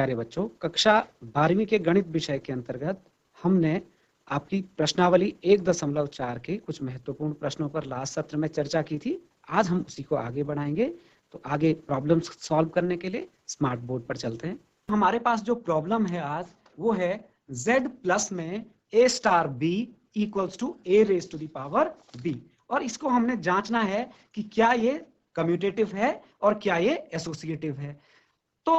प्यारे बच्चों, कक्षा 12वीं के गणित विषय के अंतर्गत हमने आपकी प्रश्नावली 1.4 के कुछ महत्वपूर्ण प्रश्नों पर लास्ट सत्र में चर्चा की थी। आज हम उसी को आगे बढ़ाएंगे। तो आगे प्रॉब्लम्स सॉल्व करने के लिए स्मार्ट बोर्ड पर चलते हैं। हमारे पास जो प्रॉब्लम है आज वो है z प्लस में a star b equals to a raise to the power b, और इसको हमने जांचना है कि क्या ये कम्यूटेटिव है और क्या ये एसोसिएटिव है। तो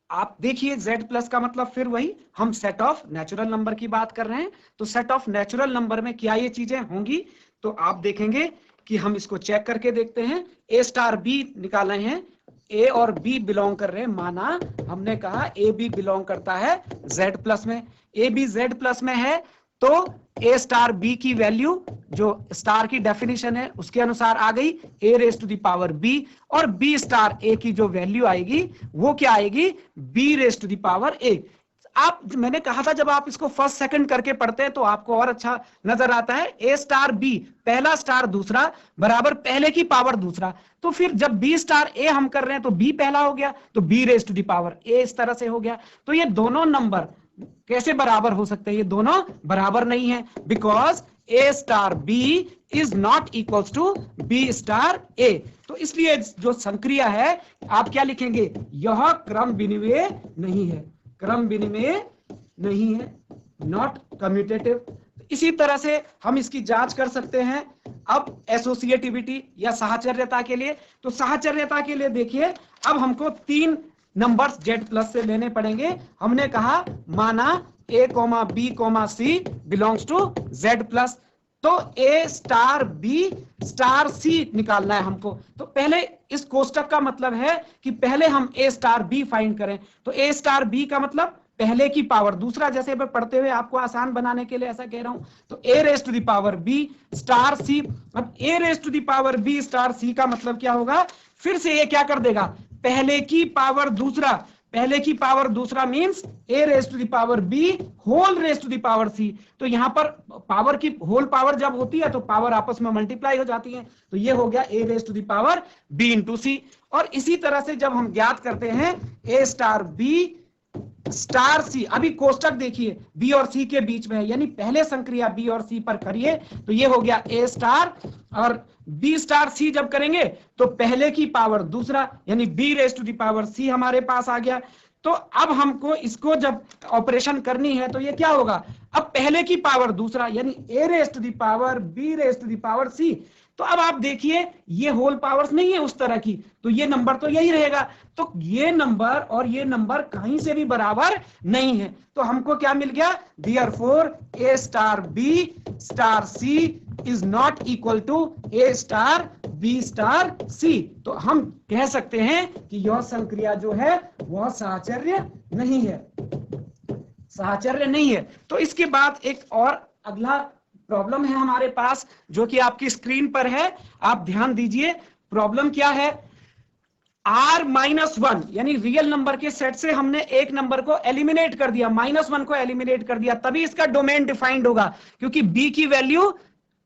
आप देखिए z प्लस का मतलब फिर वही, हम सेट ऑफ नेचुरल नंबर की बात कर रहे हैं। तो सेट ऑफ नेचुरल नंबर में क्या ये चीजें होंगी, तो आप देखेंगे कि हम इसको चेक करके देखते हैं। a स्टार b निकाले हैं, a और b बिलोंग कर रहे हैं, माना हमने कहा a b बिलोंग करता है z प्लस में, a b z प्लस में है, तो a स्टार b की वैल्यू जो स्टार की डेफिनेशन है उसके अनुसार आ गई a raise to the power b, और b स्टार a की जो वैल्यू आएगी वो क्या आएगी, b raise to the power a। आप, मैंने कहा था जब आप इसको फर्स्ट सेकंड करके पढ़ते हैं तो आपको और अच्छा नजर आता है। a स्टार b, पहला स्टार दूसरा बराबर पहले की पावर दूसरा, तो फिर जब b स्टार a हम कर रहे हैं तो b पहला हो गया, तो b raise to the power a इस तरह से हो गया। तो ये दोनों नंबर कैसे बराबर हो सकते हैं, ये दोनों बराबर नहीं है, because a star b is not equals to b star a। तो इसलिए जो संक्रिया है आप क्या लिखेंगे, यह क्रम विनिमेय नहीं है, क्रम विनिमेय नहीं है, नॉट कम्यूटेटिव। इसी तरह से हम इसकी जांच कर सकते हैं अब एसोसिएटिविटी या साहचर्यता के लिए। तो साहचर्यता के लिए देखिए, अब हमको 3 नंबर्स z प्लस से लेने पड़ेंगे। हमने कहा माना a, b, c belongs to z plus, तो a star b star c निकालना है हमको। तो पहले इस कोष्टक का मतलब है कि पहले हम a स्टार b फाइंड करें। तो a स्टार b का मतलब पहले की पावर दूसरा, जैसे मैं पढ़ते हुए आपको आसान बनाने के लिए ऐसा कह रहा हूं। तो a raise to the power b star c। अब a raise to the power b star c का मतलब क्या होगा, फिर से ये क्या कर देगा, पहले की पावर दूसरा, पहले की पावर दूसरा means a raise to the power b whole raise to the power c। तो यहां पर पावर की होल पावर जब होती है तो पावर आपस में मल्टीप्लाई हो जाती है, तो ये हो गया a raise to the power b into c। और इसी तरह से जब हम ज्ञात करते हैं a star b star c, अभी कोष्टक देखिए b और c के बीच में है, यानी पहले संक्रिया b और c पर करिए तो ये हो गया a स्टार, और b स्टार c जब करेंगे तो पहले की पावर दूसरा यानी b raise to the power c हमारे पास आ गया। तो अब हमको इसको जब ऑपरेशन करनी है तो ये क्या होगा, अब पहले की पावर दूसरा यानी a raise to the power b raise to the power c। तो अब आप देखिए ये होल पावर्स नहीं है उस तरह की, तो ये नंबर तो यही रहेगा। तो ये नंबर और ये नंबर कहीं से भी बराबर नहीं है, तो हमको क्या मिल गया, therefore a star b star c is not equal to a star b star c। तो हम कह सकते हैं कि यह संक्रिया जो है वह साहचर्य नहीं है, साहचर्य नहीं है। तो इसके बाद एक और अगला प्रॉब्लम है हमारे पास जो कि आपकी स्क्रीन पर है, आप ध्यान दीजिए। प्रॉब्लम क्या है, r-1 यानी रियल नंबर के सेट से हमने एक नंबर को एलिमिनेट कर दिया, -1 को एलिमिनेट कर दिया, तभी इसका डोमेन डिफाइंड होगा, क्योंकि b की वैल्यू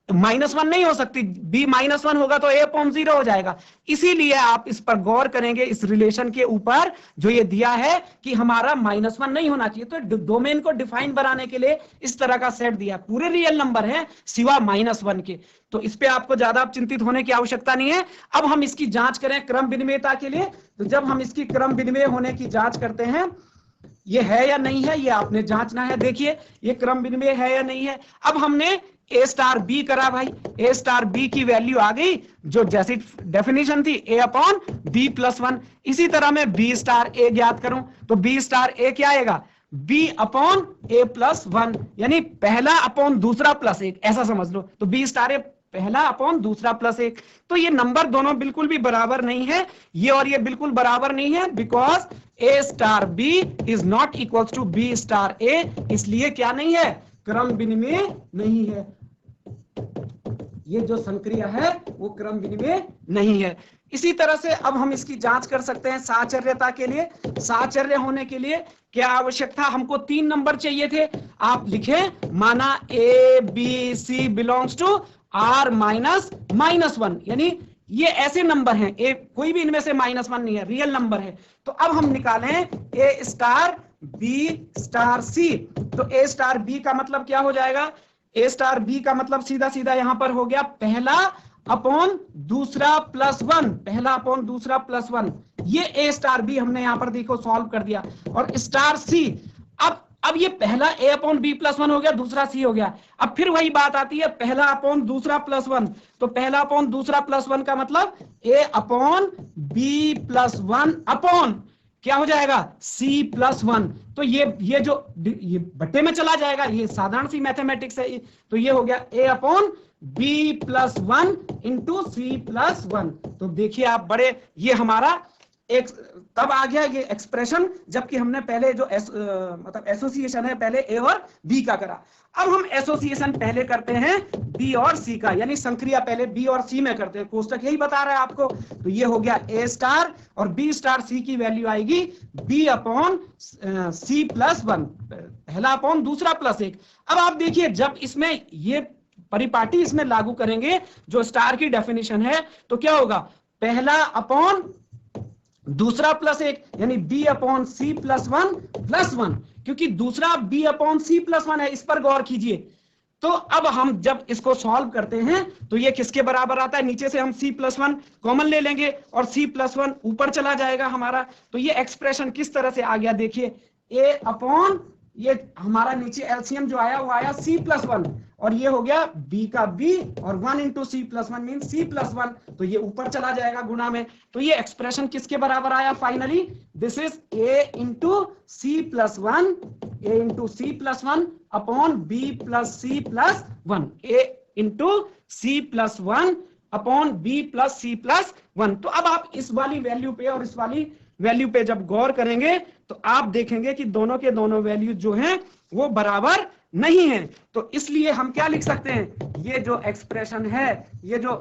-1 नहीं हो सकती, b -1 होगा तो a अपॉन 0 हो जाएगा। इसीलिए आप इस पर गौर करेंगे, इस रिलेशन के ऊपर जो ये दिया है कि हमारा -1 नहीं होना चाहिए, तो डोमेन को डिफाइन बनाने के लिए इस तरह का सेट दिया, पूरे रियल नंबर है सिवा -1 के। तो इस पे आपको ज्यादा चिंतित होने की आवश्यकता नहीं है। अब हम इसकी जांच करें क्रम विनिमयता के लिए। तो जब हम इसकी क्रम विनिमय होने की जांच करते हैं, ये है या नहीं है ये आपने जांचना है। देखिए ये क्रम विनिमय है या नहीं है। अब हमने a स्टार b करा भाई, a स्टार b की वैल्यू आ गई जो जैसी डेफिनेशन थी a अपॉन b प्लस 1। इसी तरह मैं b स्टार a ज्ञात करूं तो b स्टार a क्या आएगा, b अपॉन a प्लस 1, यानी पहला अपॉन दूसरा प्लस 1, ऐसा समझ लो। तो b स्टार a पहला अपॉन दूसरा प्लस 1। तो ये नंबर दोनों बिल्कुल भी बराबर नहीं है, ये और ये बिल्कुल बराबर नहीं है, because a star b is not equal to b star a, इसलिए क्या नहीं है, क्रम विनिमय नहीं है। ये जो संक्रिया है वो क्रम विनिमय नहीं है। इसी तरह से अब हम इसकी जांच कर सकते हैं साहचर्यता के लिए। साहचर्य होने के लिए क्या आवश्यक था, हमको 3 नंबर चाहिए थे। आप लिखें माना a b c belongs to r -1, यानी ये ऐसे नंबर हैं, ए कोई भी इनमें से -1 नहीं है, रियल नंबर है। तो अब हम निकालें ए स्टार बी स्टार सी। तो ए स्टार बी का मतलब क्या हो जाएगा, ए स्टार बी का मतलब सीधा सीधा यहां पर हो गया पहला अपॉन दूसरा प्लस 1, पहला अपॉन दूसरा प्लस 1। ये ए स्टार बी हमने यहां पर देखो सॉल्व कर दिया। और स्टार सी, अब ये पहला ए अपॉन बी प्लस 1 हो गया, दूसरा सी हो गया। अब फिर वही बात आती है, पहला अपॉन दूसरा प्लस 1। तो पहला अपॉन दूसरा प्लस 1 का मतलब ए अपॉन बी प्लस 1 अपॉन क्या हो जाएगा, सी प्लस 1। तो ये जो ये बट्टे में चला जाएगा, ये साधारण सी मैथमेटिक्स है। तो ये हो गया a upon b plus 1 into C plus 1। तो देखिए आप बड़े, ये हमारा एक तब आ गया ये एक्सप्रेशन जबकि हमने पहले जो मतलब एसोसिएशन है पहले ए और बी का करा। अब हम एसोसिएशन पहले करते हैं बी और सी का, यानी संक्रिया पहले बी और सी में करते हैं, कोष्टक यही बता रहा है आपको। तो ये हो गया ए स्टार और बी स्टार सी की वैल्यू आएगी बी अपॉन सी प्लस 1, पहला अपॉन दूसरा प्लस 1। अब आप देखिए जब इसमें ये परिपाटी इसमें लागू करेंगे जो स्टार की डेफिनेशन है, तो क्या होगा, पहला अपॉन दूसरा प्लस 1, यानी b upon C plus 1 plus 1, क्योंकि दूसरा b अपॉन सी प्लस 1 है, इस पर गौर कीजिए। तो अब हम जब इसको सॉल्व करते हैं तो ये किसके बराबर आता है, नीचे से हम c प्लस 1 कॉमन ले लेंगे और c प्लस 1 ऊपर चला जाएगा हमारा। तो ये एक्सप्रेशन किस तरह से आ गया, देखिए a अपॉन ये हमारा नीचे एलसीएम जो आया वो आया c प्लस 1 और ये हो गया b का b और 1 इंटू सी प्लस 1 मीन c प्लस 1। तो ये ऊपर चला जाएगा गुणा में। तो ये एक्सप्रेशन किसके बराबर आया finally, this is a into C plus 1, a into C plus 1 upon b plus C plus 1, a into C plus 1 upon b plus C plus 1। तो अब आप इस वाली वैल्यू पे और इस वाली वैल्यू पे जब गौर करेंगे तो आप देखेंगे कि दोनों के दोनों वैल्यू जो हैं वो बराबर नहीं है। तो इसलिए हम क्या लिख सकते हैं, ये जो एक्सप्रेशन है, ये जो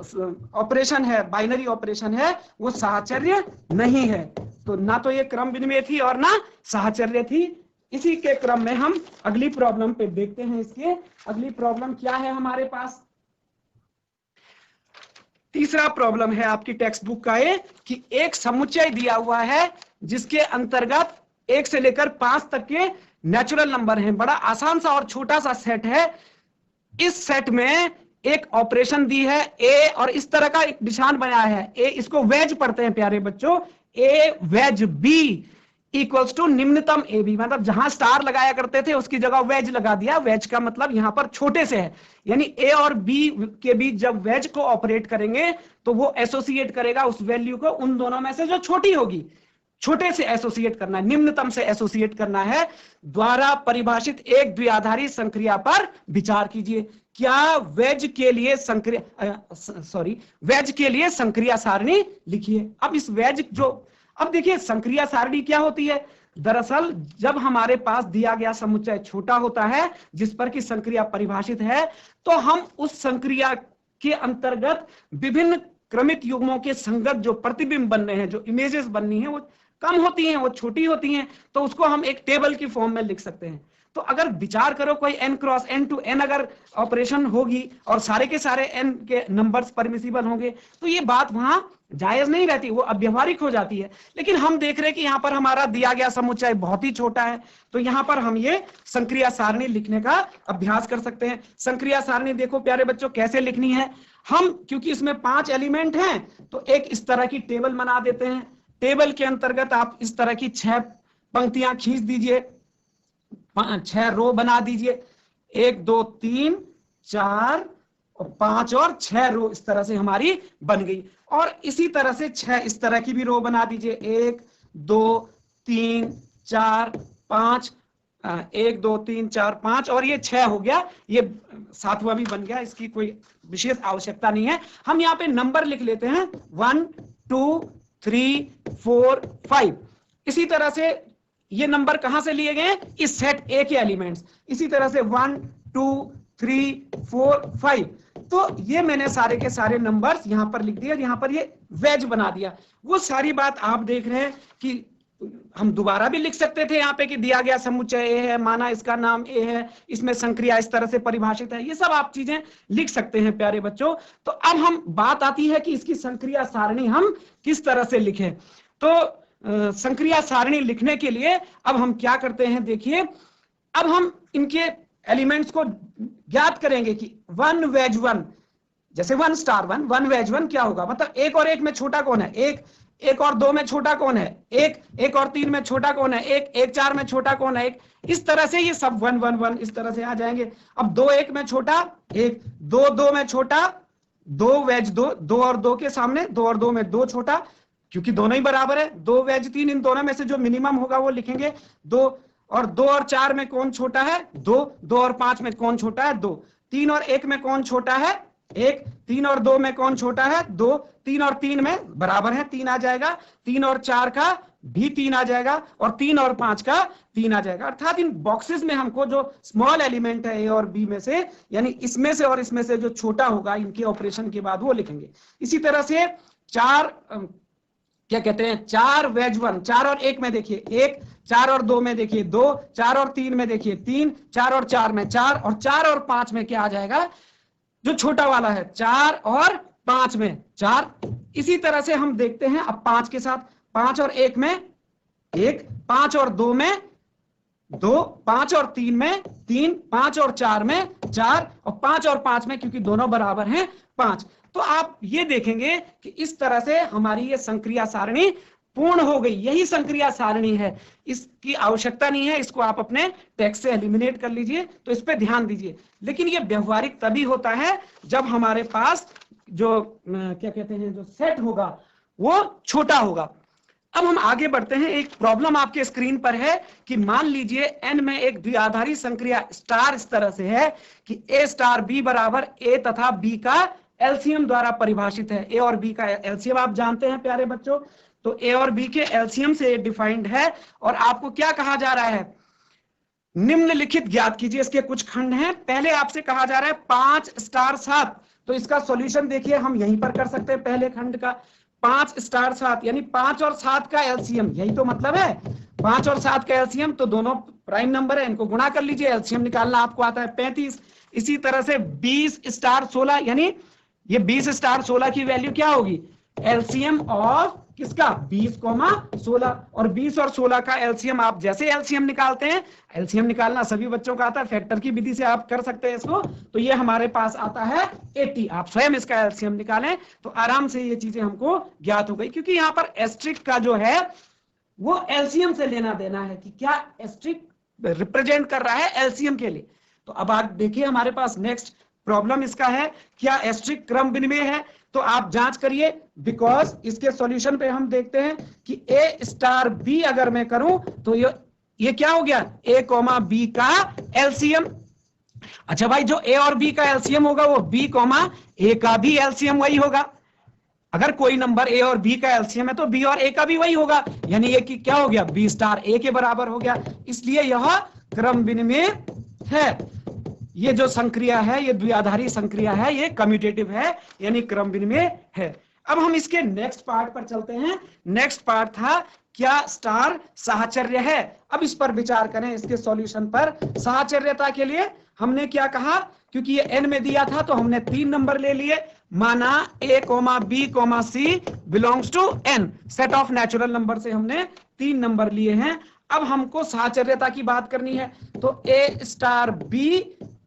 ऑपरेशन है, बाइनरी ऑपरेशन है, वो साहचर्य नहीं है। तो ना तो ये क्रम विनिमय थी और ना साहचर्य थी। इसी के क्रम में हम अगली प्रॉब्लम पे देखते हैं। इसके अगली प्रॉब्लम क्या है हमारे पास, तीसरा प्रॉब्लम है आपकी टेक्स्ट बुक का ये कि एक समुच्चय दिया हुआ है जिसके अंतर्गत 1 से लेकर 5 तक के नेचुरल नंबर हैं। बड़ा आसान सा और छोटा सा सेट है। इस सेट में एक ऑपरेशन दी है ए और इस तरह का एक निशान बनाया है ए, इसको वेज पढ़ते हैं प्यारे बच्चों, ए वेज बी इक्वल्स टू निम्नतम ए बी, मतलब जहां स्टार लगाया करते थे उसकी जगह वेज लगा दिया। वेज का मतलब यहां पर छोटे से है, यानी ए और बी के बीच जब वेज को ऑपरेट करेंगे तो वो एसोसिएट करेगा उस वैल्यू को उन दोनों में से जो छोटी होगी। छोटे से एसोसिएट करना है, निम्नतम से एसोसिएट करना है। द्वारा परिभाषित एक द्विआधारी संक्रिया पर विचार कीजिए। क्या वेज के लिए वेज के लिए संक्रिया सारणी लिखिए। अब इस वेज जो, अब देखिए संक्रिया सारणी क्या होती है, दरअसल जब हमारे पास दिया गया समुच्चय छोटा होता है जिस पर की संक्रिया परिभाषित है, तो हम उस संक्रिया के अंतर्गत विभिन्न क्रमित युग्मों के संगत जो प्रतिबिंब बनने हैं, जो इमेजेस बननी है, वो कम होती हैं, वो छोटी होती हैं। तो उसको हम एक टेबल की फॉर्म में लिख सकते हैं। तो अगर विचार करो कोई n cross n to n अगर ऑपरेशन होगी और सारे के सारे n के नंबर्स परमिसिबल होंगे तो ये बात वहां जायज नहीं रहती, वो अव्यवहारिक हो जाती है। लेकिन हम देख रहे हैं कि यहाँ पर हमारा दिया गया समुच्चय बहुत ही छोटा है, तो यहाँ पर हम ये संक्रिया सारणी लिखने का अभ्यास कर सकते हैं। संक्रिया सारणी देखो प्यारे बच्चों कैसे लिखनी है। हम क्योंकि इसमें 5 एलिमेंट हैं तो एक इस तरह की टेबल बना देते हैं। टेबल के अंतर्गत आप इस तरह की 6 पंक्तियां खींच दीजिए, 6 रो बना दीजिए, 1 2 3 4 और 5 और 6 रो इस तरह से हमारी बन गई। और इसी तरह से 6 इस तरह की भी रो बना दीजिए, 1 2 3 4 5, 1 2 3 4 5 और ये 6 हो गया, ये 7वां भी बन गया, इसकी कोई विशेष आवश्यकता नहीं है। हम यहाँ पे नंबर लिख लेते हैं 1 2 3 4 5। इसी तरह से ये नंबर कहां से लिए गए, इस सेट ए के एलिमेंट्स। इसी तरह से 1 2 3 4 5। तो ये मैंने सारे के सारे नंबर्स यहां पर लिख दिए, यहां पर ये वेज बना दिया। वो सारी बात आप देख रहे हैं कि हम दोबारा भी लिख सकते थे यहाँ पे कि दिया गया समुच्चय ए है, माना इसका नाम ए है, इसमें संक्रिया इस तरह से परिभाषित है, ये सब आप चीजें लिख सकते हैं प्यारे बच्चों। तो अब हम बात आती है कि इसकी संक्रिया सारणी हम किस तरह से लिखें। तो संक्रिया सारणी लिखने के लिए अब हम क्या करते हैं, देखिए अब हम इनके एलिमेंट्स को ज्ञात करेंगे कि 1 वेज 1, जैसे 1 स्टार 1, 1 वेज 1 क्या होगा, मतलब 1 और 1 में छोटा कौन है, 1 और 2 में छोटा कौन है, 1 और 3 में छोटा कौन है, 1 4 में छोटा कौन है, 1। इस तरह से ये सब 1 1 1 इस तरह से आ जाएंगे। अब 2 1 में छोटा 1, 2 2 में छोटा 2 वेज 2, 2 और 2 के सामने 2 और 2 में 2 छोटा, क्योंकि दोनों ही बराबर है, 2 वेज 3, इन दोनों में से जो मिनिमम होगा वो लिखेंगे 2। और 2 और 4 में कौन छोटा है, 2, 2 और 5 में कौन छोटा है, 2, 3 और 1 में कौन छोटा है, 1, 3 और 2 में कौन छोटा है, 2, 3 और 3 में बराबर है 3 आ जाएगा, 3 और 4 का भी 3 आ जाएगा, और 3 और 5 का 3 आ जाएगा। अर्थात इन बॉक्सेस में हमको जो स्मॉल एलिमेंट है ए और बी में से, यानी इसमें से और इसमें से जो छोटा होगा इनके ऑपरेशन के बाद वो लिखेंगे। इसी तरह से 4 क्या कहते हैं, 4 वेज 1, 4 और 1 में देखिए 1, 4 और 2 में देखिए 2, 4 और 3 में देखिए 3, 4 और 4 में 4, और 4 और 5 में क्या आ जाएगा, जो छोटा वाला है 4 और 5 में 4। इसी तरह से हम देखते हैं अब 5 के साथ, 5 और 1 में 1, 5 और 2 में 2, 5 और 3 में 3, 5 और 4 में 4, और 5 और 5 में क्योंकि दोनों बराबर हैं 5। तो आप ये देखेंगे कि इस तरह से हमारी ये संक्रिया सारणी पूर्ण हो गई। यही संक्रिया सारणी है, इसकी आवश्यकता नहीं है, इसको आप अपने टेक्स्ट से एलिमिनेट कर लीजिए, तो इस पे ध्यान दीजिए। लेकिन ये व्यवहारिक तभी होता है जब हमारे पास जो क्या कहते हैं जो सेट होगा वो छोटा होगा। अब हम आगे बढ़ते हैं। एक प्रॉब्लम आपके स्क्रीन पर है कि मान लीजिए n में एक द्विआधारी संक्रिया स्टार इस तरह से है कि a स्टार b बराबर a तथा b का एलसीएम द्वारा परिभाषित है। a और b का एलसीएम आप जानते हैं प्यारे बच्चों, तो a और b के एलसीएम से डिफाइंड है, और आपको क्या कहा जा रहा है, निम्नलिखित ज्ञात कीजिए। इसके कुछ खंड हैं। पहले आपसे कहा जा रहा है 5 स्टार 7, तो इसका सॉल्यूशन देखिए हम यहीं पर कर सकते हैं। पहले खंड का 5 स्टार 7 यानी 5 और 7 का एलसीएम, यही तो मतलब है 5 और 7 का एलसीएम, तो दोनों प्राइम नंबर है, इनको गुणा कर लीजिए, एलसीएम निकालना आपको आता है 35। इसी तरह से 20 स्टार 16, यानी ये 20 स्टार 16 की वैल्यू क्या होगी, एलसीएम ऑफ किसका 20, 16, और 20 और 16 का एलसीएम आप जैसे एलसीएम निकालते हैं, एलसीएम निकालना सभी बच्चों का आता है, फैक्टर की विधि से आप कर सकते हैं इसको, तो ये हमारे पास आता है 80। आप स्वयं इसका एलसीएम निकालें तो आराम से ये चीजें हमको ज्ञात हो गई, क्योंकि यहाँ पर एस्ट्रिक का जो है वो एलसीएम से लेना देना है कि क्या एस्ट्रिक रिप्रेजेंट कर रहा है एलसीएम के लिए। तो अब आप देखिए हमारे पास नेक्स्ट प्रॉब्लम इसका है, क्या एस्ट्रिक क्रम विनिमय है, तो आप जांच करिए, बिकॉज इसके सॉल्यूशन पे हम देखते हैं कि a स्टार b अगर मैं करूं तो ये क्या हो गया, a कॉमा b का एलसीएम। अच्छा भाई, जो a और b का एलसीएम होगा वो b कॉमा a का भी एलसीएम वही होगा। अगर कोई नंबर a और b का एलसीएम है तो b और a का भी वही होगा, यानी ये कि क्या हो गया, b स्टार a के बराबर हो गया, इसलिए यह क्रम विनिमय है। ये जो संक्रिया है, ये द्विआधारी संक्रिया है, ये कम्यूटेटिव है, यानी क्रम विनिमय है। अब हम इसके नेक्स्ट पार्ट पर चलते हैं। नेक्स्ट पार्ट था क्या स्टार साहचर्य है। अब इस पर विचार करें, इसके सॉल्यूशन पर। साहचर्यता के लिए हमने क्या कहा, क्योंकि ये n में दिया था तो हमने 3 नंबर ले लिए, माना a, b, c belongs to n, set of natural number से हमने 3 नंबर लिए हैं। अब हमको साहचर्यता की बात करनी है, तो a star b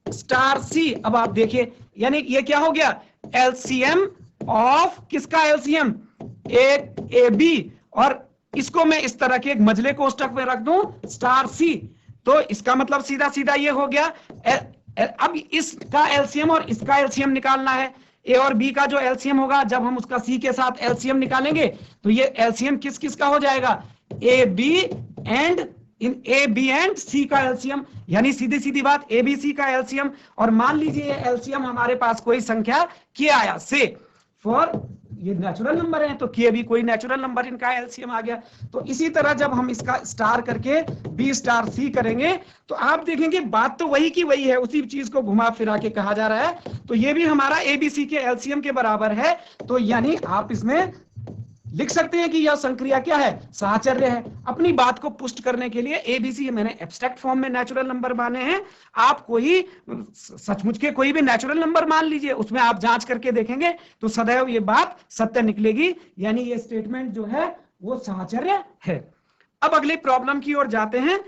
star c. अब आप देखिए, यानी ये क्या हो गया, एलसीएम ऑफ किसका एलसीएम, ए बी, और इसको मैं इस तरह के एक मझले कोष्टक में रख दूं स्टार सी, तो इसका मतलब सीधा सीधा ये हो गया। अब इसका एलसीएम और इसका एलसीएम निकालना है। ए और बी का जो एलसीएम होगा, जब हम उसका सी के साथ एलसीएम निकालेंगे तो ये एलसीएम किस किस का हो जाएगा, ए बी एंड इन ए बी एंड सी का एलसीएम, यानी सीधी सीधी बात ए बी सी का एलसीएम। और मान लीजिए ये एलसीएम हमारे पास कोई संख्या के आया, से फॉर ये नेचुरल नंबर है तो के भी कोई नेचुरल नंबर, इनका एलसीएम आ गया। तो इसी तरह जब हम इसका स्टार करके बी स्टार सी करेंगे तो आप देखेंगे बात तो वही की वही है, उसी चीज को घुमा फिरा के कहा जा रहा है। तो ये भी हमारा एबीसी के एलसीएम के बराबर है, तो यानी आप इसमें लिख सकते हैं कि यह संक्रिया क्या है, साहचर्य है। अपनी बात को पुष्ट करने के लिए एबीसी मैंने एब्स्ट्रैक्ट फॉर्म में नेचुरल नंबर माने हैं, आप कोई सचमुच के कोई भी नेचुरल नंबर मान लीजिए, उसमें आप जांच करके देखेंगे तो सदैव ये बात सत्य निकलेगी, यानी ये स्टेटमेंट जो है वो साहचर्य है। अब अगली प्रॉब्लम की ओर जाते हैं।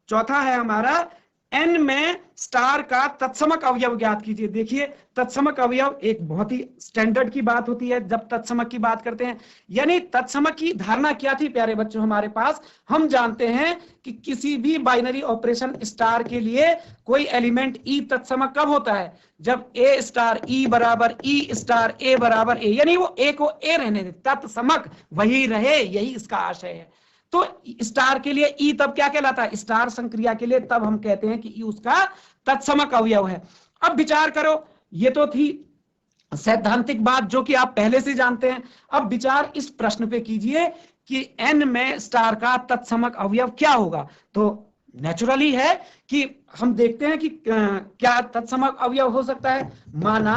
चौथा है हमारा n में स्टार का तत्समक अवयव ज्ञात कीजिए। देखिए तत्समक अवयव एक बहुत ही स्टैंडर्ड की बात होती है जब तत्समक की बात करते हैं। यानी तत्समक की धारणा क्या थी प्यारे बच्चों हमारे पास, हम जानते हैं कि किसी भी बाइनरी ऑपरेशन स्टार के लिए कोई एलिमेंट ई तत्समक कब होता है, जब ए स्टार ई बराबर ई स्टार ए बराबर ए, यानी वो ए को ए रहने दे, तत्समक वही रहे, यही इसका आशय है। तो स्टार के लिए ई तब क्या कहलाता है, स्टार संक्रिया के लिए तब हम कहते हैं कि ई उसका तत्समक अवयव है। अब विचार करो, ये तो थी सैद्धांतिक बात जो कि आप पहले से जानते हैं। अब विचार इस प्रश्न पे कीजिए कि n में स्टार का तत्समक अवयव क्या होगा। तो नेचुरली है कि हम देखते हैं कि क्या तत्समक अवयव हो सकता है। माना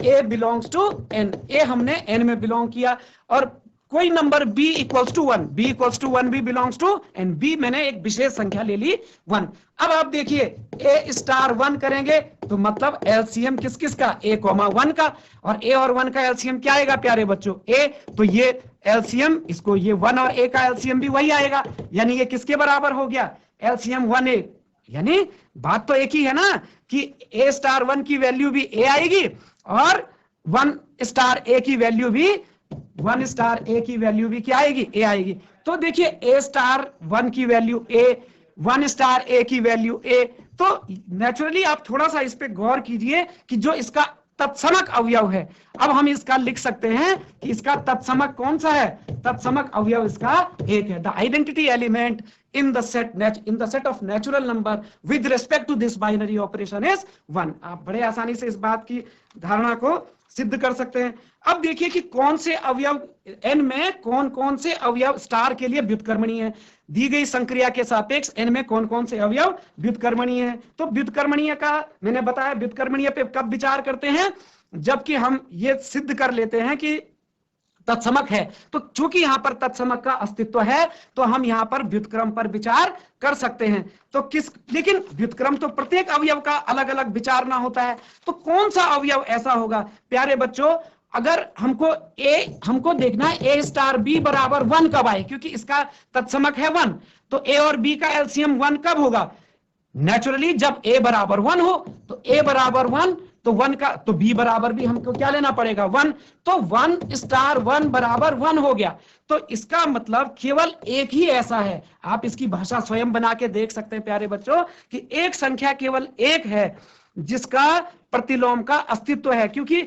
a belongs to n, a हमने n में बिलोंग किया और कोई number b equals to 1, b equals to 1 भी बिलोंग्स टू एंड b मैंने एक विशेष संख्या ले ली 1। अब आप देखिए a स्टार 1 करेंगे तो मतलब एलसीएम किस किस का, a, 1 का, और a और 1 का एलसीएम क्या आएगा प्यारे बच्चों, a, तो ये एलसीएम इसको ये 1 और a का एलसीएम भी वही आएगा, यानी ये किसके बराबर हो गया, एलसीएम 1a। यानी बात तो एक ही है ना कि a स्टार 1 की वैल्यू भी a आएगी और 1 स्टार a की वैल्यू भी 1 स्टार a की वैल्यू भी क्या आएगी, a आएगी। तो देखिए a स्टार 1 की वैल्यू a, 1 स्टार a की वैल्यू a। तो नेचुरली आप थोड़ा सा इस पे गौर कीजिए कि जो इसका तत्समक अवयव है, अब हम इसका लिख सकते हैं कि इसका तत्समक कौन सा है, तत्समक अवयव इसका एक है। The identity element in the set of natural number with respect to this binary operation is 1। आप बड़े आसानी से इस बात की धारणा को सिद्ध कर सकते हैं। अब देखिए कि कौन से अवयव n में कौन कौन से अवयव स्टार के लिए व्युत्क्रमणीय है। दी गई संक्रिया के सापेक्ष n में कौन कौन से अवयव व्युत्क्रमणीय है। तो व्युत्क्रमणीय का मैंने बताया, व्युत्क्रमणीय पे कब विचार करते हैं, जबकि हम ये सिद्ध कर लेते हैं कि तत्समक है। तो चूंकि यहां पर तत्समक का अस्तित्व है तो हम यहां पर व्युत्क्रम पर विचार कर सकते हैं। तो लेकिन व्युत्क्रम तो प्रत्येक अवयव का अलग अलग विचारना होता है। तो कौन सा अवयव ऐसा होगा प्यारे बच्चों, अगर हमको देखना है a स्टार b बराबर 1 कब आए, क्योंकि इसका तत्समक है 1, तो a और b का एलसीएम 1 कब होगा, नेचुरली जब a बराबर 1 हो। तो a बराबर 1 तो 1 का, तो b बराबर भी हमको क्या लेना पड़ेगा 1, तो 1 स्टार 1 बराबर 1 हो गया। तो इसका मतलब केवल एक ही ऐसा है, आप इसकी भाषा स्वयं बना के देख सकते हैं प्यारे बच्चों कि एक संख्या केवल एक है जिसका प्रतिलोम का अस्तित्व है, क्योंकि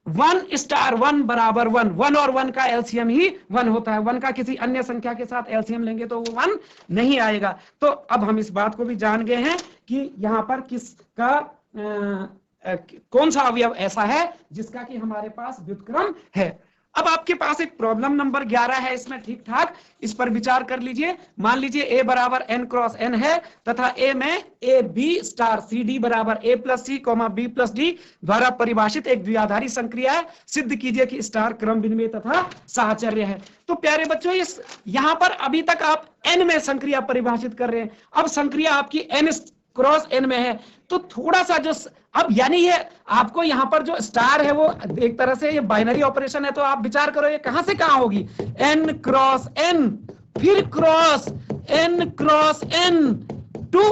1 स्टार 1 बराबर 1, 1 और 1 का एलसीएम ही 1 होता है। 1 का किसी अन्य संख्या के साथ एलसीएम लेंगे तो वो 1 नहीं आएगा। तो अब हम इस बात को भी जान गए हैं कि यहाँ पर किसका कौन सा अवयव ऐसा है जिसका कि हमारे पास व्युत्क्रम है। अब आपके पास एक प्रॉब्लम नंबर 11 है, इसमें ठीक ठाक इस पर विचार कर लीजिए। मान लीजिए a बराबर n क्रॉस n है तथा a में a b star c d बराबर a plus C b plus D द्वारा परिभाषित एक द्विआधारी संक्रिया है। सिद्ध कीजिए कि स्टार क्रम विनिमय तथा साहचर्य है। तो प्यारे बच्चों इस यहाँ पर अभी तक आप n में संक्रिया परिभाषित कर रहे हैं, अब संक्रिया आपकी n क्रॉस n में है। तो थोड़ा सा जो अब यानी ये आपको यहाँ पर जो स्टार है वो एक तरह से ये बाइनरी ऑपरेशन है, तो आप विचार करो ये कहां से कहां होगी, n क्रॉस n फिर cross n to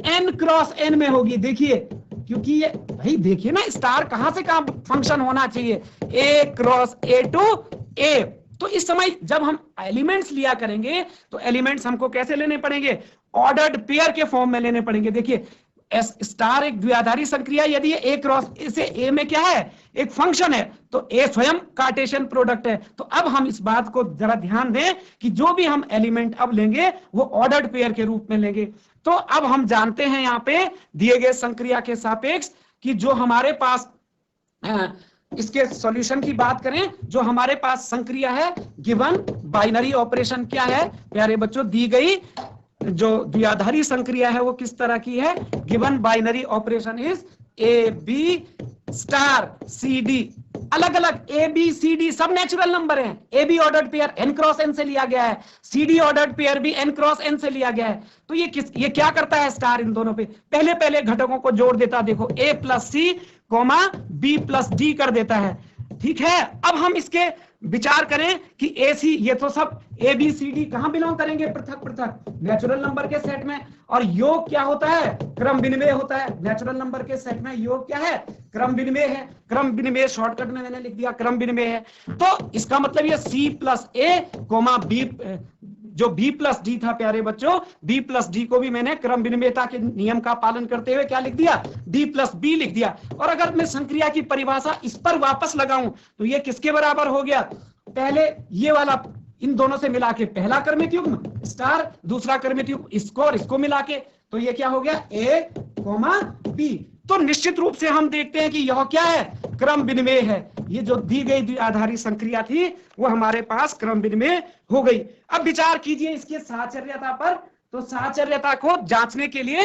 n cross n में होगी। देखिए क्योंकि ये भाई देखिए ना स्टार कहां से कहां फंक्शन होना चाहिए, a cross a to a। तो इस समय जब हम एलिमेंट्स लिया करेंगे तो एलिमेंट्स हमको कैसे लेने पड़ेंगे, ऑर्डर्ड पेयर के फॉर्म में लेने पड़ेंगे। देखिए एस स्टार एक द्विआधारी संक्रिया, यदि ये a क्रॉस इसे a में क्या है एक फंक्शन है तो a स्वयं कार्टेशियन प्रोडक्ट है। तो अब हम इस बात को जरा ध्यान दें कि जो भी हम एलिमेंट अब लेंगे वो ऑर्डर्ड पेयर के रूप में लेंगे। तो अब हम जानते हैं यहाँ पे दिए गए संक्रिया के सापेक्ष कि जो हमारे पास इसके सॉल्यूशन की बात करें, जो हमारे पास संक्रिया है गिवन बाइनरी ऑपरेशन क्या है प्यारे बच्चों, दी गई जो द्विआधारी संक्रिया है वो किस तरह की है, given binary operation is A B star C D अलग अलग ए बी सी डी सब नेचुरल नंबर हैं। A B ordered pair n cross n से लिया गया है, सी डी ऑर्डर्ड पेयर भी n क्रॉस n से लिया गया है। तो ये क्या करता है स्टार इन दोनों पे पहले पहले घटकों को जोड़ देता, देखो a plus C comma B plus D कर देता है। ठीक है, अब हम इसके विचार करें कि ए सी, ये तो सब ए बी सी डी कहां बिलोंग करेंगे, पृथक पृथक नेचुरल नंबर के सेट में। और योग क्या होता है, क्रम विनिमय होता है। नेचुरल नंबर के सेट में योग क्या है, क्रम विनिमय है। क्रम विनिमय शॉर्टकट में मैंने लिख दिया क्रम विनिमय है। तो इसका मतलब ये सी प्लस ए कोमा बी, जो बी प्लस डी था प्यारे बच्चों, बी प्लस डी को भी मैंने क्रम विनिमयता के नियम का पालन करते हुए क्या लिख दिया, डी प्लस बी लिख दिया। और अगर मैं संक्रिया की परिभाषा इस पर वापस लगाऊं तो ये किसके बराबर हो गया, पहले ये वाला इन दोनों से मिला के पहला क्रमिक युग्म स्टार, दूसरा क्रमिक युग्म इसको और इसको मिला के, तो ये क्या हो गया ए कोमा बी। तो निश्चित रूप से हम देखते हैं कि यह क्या है, क्रम विनिमय है। ये जो दी गई द्विआधारी संक्रिया थी वो हमारे पास क्रम विनिमय हो गई। अब विचार कीजिए इसके साहचर्यता पर। तो साहचर्यता को जांचने के लिए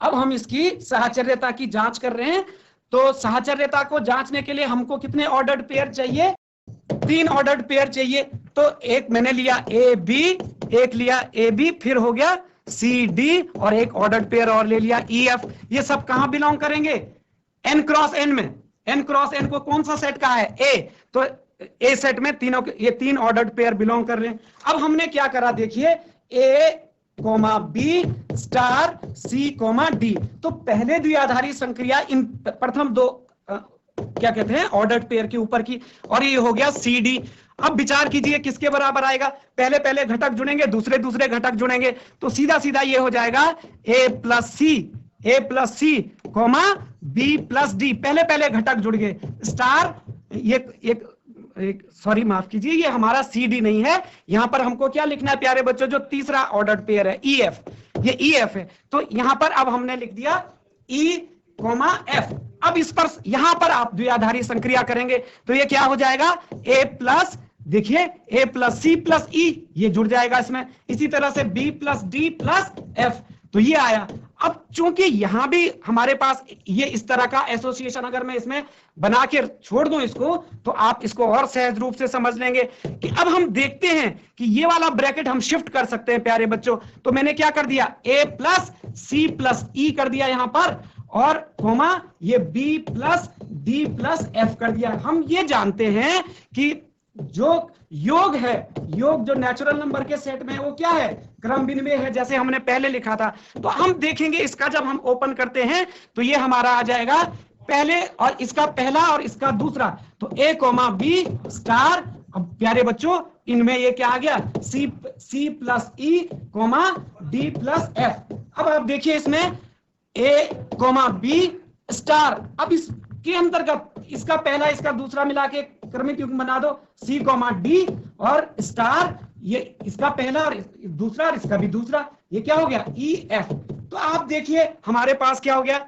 अब हम इसकी साहचर्यता की जांच कर रहे हैं। तो साहचर्यता को जांचने के लिए हमको कितने ऑर्डर्ड पेयर चाहिए, 3 ऑर्डर्ड पेयर चाहिए। तो एक मैंने लिया ए बी, एक लिया ए बी, फिर हो गया सी डी, और एक ऑर्डर्ड पेयर और ले लिया ई एफ। ये सब कहां बिलोंग करेंगे, एन क्रॉस एन में। एन क्रॉस एन को कौन सा सेट कहा है, ए। तो ए सेट में तीनों, ये 3 ऑर्डर्ड पेयर बिलोंग कर रहे हैं। अब हमने क्या करा देखिए, ए coma B star C comma D. तो पहले द्विआधारी संक्रिया इन प्रथम 2 क्या कहते हैं ऑर्डर्ड पेयर के ऊपर की, और ये हो गया सी डी। अब विचार कीजिए किसके बराबर आएगा, पहले पहले घटक जुड़ेंगे, दूसरे दूसरे घटक जुड़ेंगे, तो सीधा सीधा ये हो जाएगा ए plus C comma B plus D. पहले पहले घटक जुड़ गए स्टार, ये सॉरी माफ कीजिए, ये हमारा सी डी नहीं है, यहां पर हमको क्या लिखना है प्यारे बच्चों, जो तीसरा ऑर्डर्ड पेयर है ई एफ, ये ई एफ है। तो यहां पर अब हमने लिख दिया ई कोमा एफ। अब इस पर यहां पर आप द्विआधारी संक्रिया करेंगे तो ये क्या हो जाएगा, ए प्लस, देखिए ए प्लस सी प्लस ई, ये जुड़ जाएगा इसमें। इसी तरह से B plus D plus F, तो ये आया। अब चूंकि यहां भी हमारे पास ये इस तरह का एसोसिएशन अगर मैं इसमें बना के छोड़ दूं इसको, तो आप इसको और सहज रूप से समझ लेंगे कि अब हम देखते हैं कि ये वाला ब्रैकेट हम शिफ्ट कर सकते हैं प्यारे बच्चों। तो मैंने क्या कर दिया, ए प्लस सी प्लस ई कर दिया यहां पर, और कोमा ये B plus D plus F कर दिया। हम ये जानते हैं कि जो योग है, योग जो नेचुरल नंबर के सेट में है वो क्या है, क्रम विनिमय है, जैसे हमने पहले लिखा था। तो हम देखेंगे इसका जब हम ओपन करते हैं तो ये हमारा आ जाएगा पहले, और इसका पहला और इसका दूसरा, तो ए कोमा बी स्टार। अब प्यारे बच्चों इनमें ये क्या आ गया, C plus E comma D plus F. अब आप देखिए इसमें ए कोमा बी स्टार। अब इसके अंतर्गत इसका पहला इसका दूसरा मिला के क्रमिक युग्म बना दो, सी कोमा डी और स्टार, ये इसका पहला और दूसरा और इसका भी दूसरा, ये क्या हो गया ई एफ। तो आप देखिए हमारे पास क्या हो गया,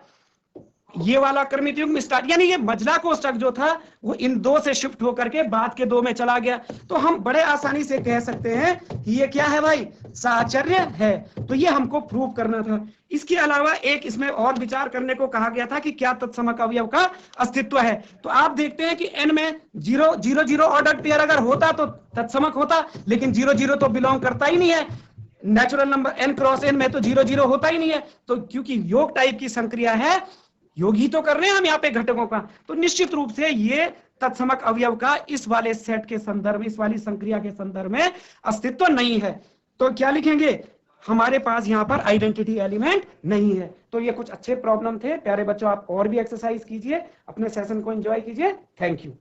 ये वाला क्रमिक युग्म स्टार, यानी ये मझला कोष्ठक जो था वो इन 2 से शिफ्ट होकर के बाद के 2 में चला गया। तो हम बड़े आसानी से कह सकते हैं कि ये क्या है भाई, साहचर्य है। तो ये हमको प्रूव करना था। इसके अलावा एक इसमें और विचार करने को कहा गया था कि क्या तत्समक अवयव का अस्तित्व है। तो आप देखते हैं कि एन में 0 ऑर्डर्ड पेयर अगर होता तो तत्समक होता, लेकिन 0 तो बिलोंग करता ही नहीं है। Natural number N cross N में तो 0 होता ही नहीं है। तो क्योंकि योग टाइप की संक्रिया है, योग ही तो कर रहे हैं हम यहाँ पे घटकों का, तो निश्चित रूप से ये तत्समक अवयव का इस वाले सेट के संदर्भ में, इस वाली संक्रिया के संदर्भ में अस्तित्व नहीं है। तो क्या लिखेंगे, हमारे पास यहाँ पर आइडेंटिटी एलिमेंट नहीं है। तो ये कुछ अच्छे प्रॉब्लम थे प्यारे बच्चों, आप और भी एक्सरसाइज कीजिए, अपने सेशन को एंजॉय कीजिए। Thank you.